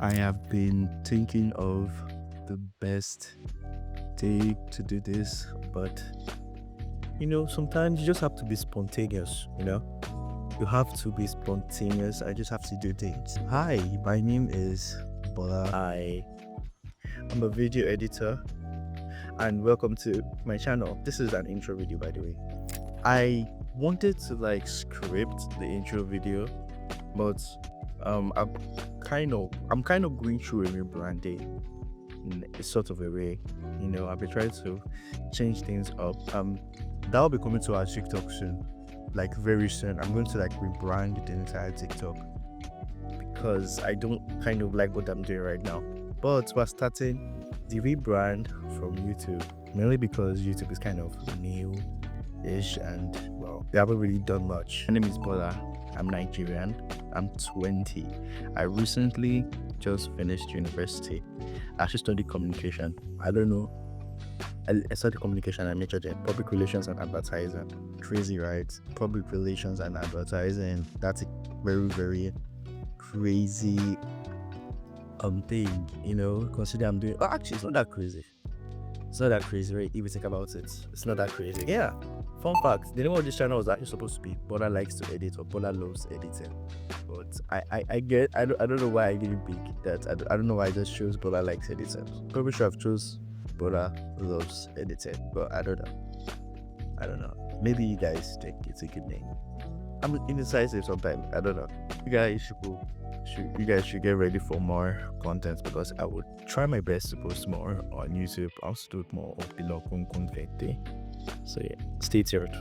I have been thinking of the best day to do this, but sometimes you just have to be spontaneous. You have to be spontaneous. I just have to do things. Hi, my name is Bola. I'm a video editor, and welcome to my channel. This is an intro video, by the way. I wanted to script the intro video, but I'm kind of going through a rebranding in a sort of a way. I've been trying to change things up. That'll be coming to our TikTok soon, like very soon. I'm going to rebrand the entire TikTok because I don't kind of like what I'm doing right now. But we're starting the rebrand from YouTube, mainly because YouTube is kind of new-ish and well, they haven't really done much. My name is Bola. I'm Nigerian. I'm 20. I recently just finished university. I actually studied communication. I don't know. I studied communication and majored in public relations and advertising. Crazy, right? Public relations and advertising. That's a very, very crazy thing. Consider I'm doing. Oh, actually, it's not that crazy. It's not that crazy, right? If you think about it, it's not that crazy. Yeah. Fun fact: the name of this channel was actually supposed to be Bola likes to edit or Bola loves editing. But I don't know why I didn't pick that. I don't know why I just chose Bola likes editing. Probably should have chose Bola loves editing, but I don't know. Maybe you guys think it's a good name. I'm indecisive sometimes. I don't know. You guys should get ready for more content because I would try my best to post more on YouTube. I'll do more of the local content. So yeah, stay tuned.